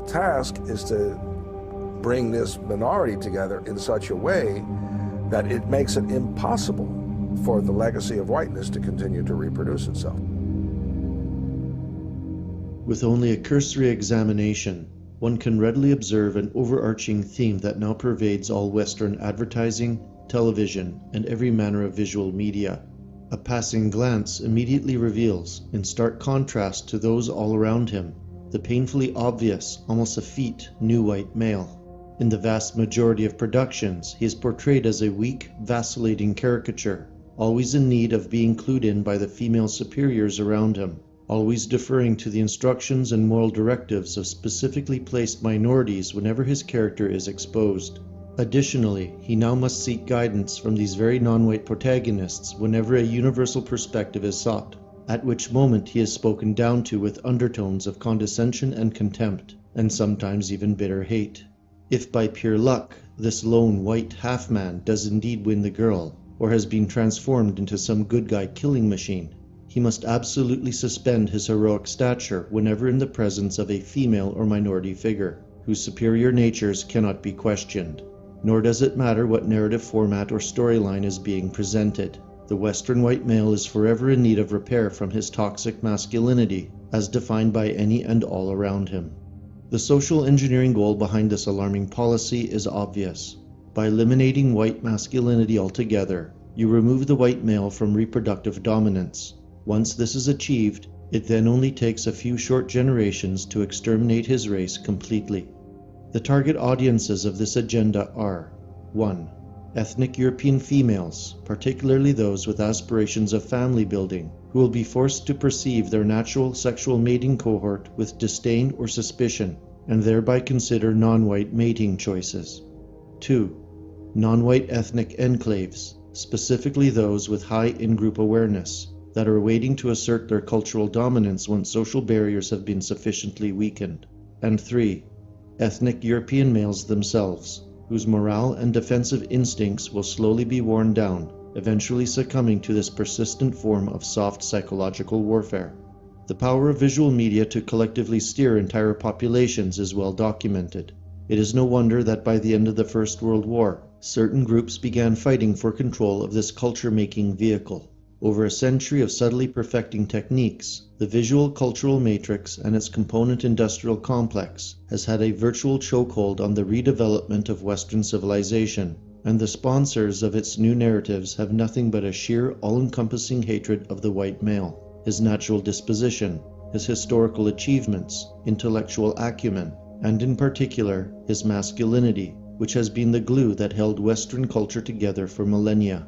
task is to bring this minority together in such a way that it makes it impossible for the legacy of whiteness to continue to reproduce itself. With only a cursory examination, one can readily observe an overarching theme that now pervades all Western advertising, television, and every manner of visual media. A passing glance immediately reveals, in stark contrast to those all around him, the painfully obvious, almost effete, new white male. In the vast majority of productions, he is portrayed as a weak, vacillating caricature, always in need of being clued in by the female superiors around him, always deferring to the instructions and moral directives of specifically placed minorities whenever his character is exposed. Additionally, he now must seek guidance from these very non-white protagonists whenever a universal perspective is sought, at which moment he is spoken down to with undertones of condescension and contempt, and sometimes even bitter hate. If by pure luck, this lone white half-man does indeed win the girl, or has been transformed into some good guy killing machine, he must absolutely suspend his heroic stature whenever in the presence of a female or minority figure, whose superior natures cannot be questioned. Nor does it matter what narrative format or storyline is being presented. The Western white male is forever in need of repair from his toxic masculinity, as defined by any and all around him. The social engineering goal behind this alarming policy is obvious. By eliminating white masculinity altogether, you remove the white male from reproductive dominance. Once this is achieved, it then only takes a few short generations to exterminate his race completely. The target audiences of this agenda are 1. Ethnic European females, particularly those with aspirations of family building, who will be forced to perceive their natural sexual mating cohort with disdain or suspicion, and thereby consider non-white mating choices. 2. Non-white ethnic enclaves, specifically those with high in-group awareness, that are waiting to assert their cultural dominance once social barriers have been sufficiently weakened. And 3. Ethnic European males themselves, whose morale and defensive instincts will slowly be worn down, eventually succumbing to this persistent form of soft psychological warfare. The power of visual media to collectively steer entire populations is well documented. It is no wonder that by the end of the First World War, certain groups began fighting for control of this culture-making vehicle. Over a century of subtly perfecting techniques, the visual cultural matrix and its component industrial complex has had a virtual chokehold on the redevelopment of Western civilization, and the sponsors of its new narratives have nothing but a sheer, all-encompassing hatred of the white male, his natural disposition, his historical achievements, intellectual acumen, and in particular, his masculinity, which has been the glue that held Western culture together for millennia.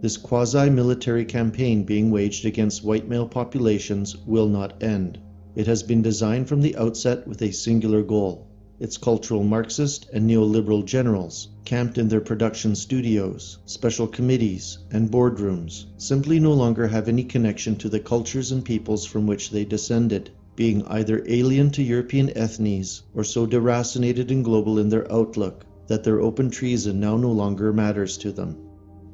This quasi-military campaign being waged against white male populations will not end. It has been designed from the outset with a singular goal. Its cultural Marxist and neoliberal generals, camped in their production studios, special committees, and boardrooms, simply no longer have any connection to the cultures and peoples from which they descended, being either alien to European ethnies or so deracinated and global in their outlook that their open treason now no longer matters to them.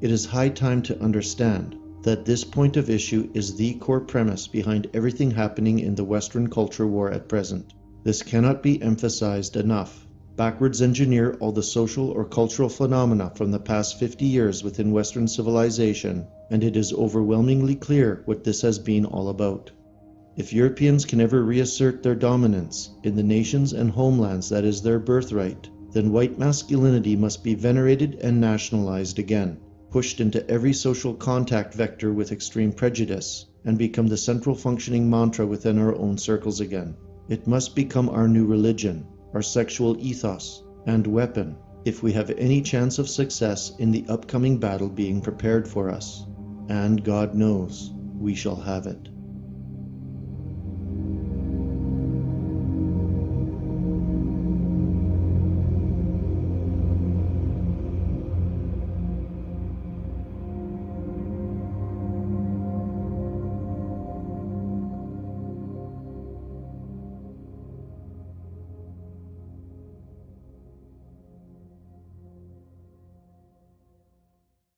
It is high time to understand that this point of issue is the core premise behind everything happening in the Western culture war at present. This cannot be emphasized enough. Backwards engineer all the social or cultural phenomena from the past 50 years within Western civilization, and it is overwhelmingly clear what this has been all about. If Europeans can ever reassert their dominance in the nations and homelands that is their birthright, then white masculinity must be venerated and nationalized again, pushed into every social contact vector with extreme prejudice, and become the central functioning mantra within our own circles again. It must become our new religion, our sexual ethos, and weapon, if we have any chance of success in the upcoming battle being prepared for us. And God knows, we shall have it.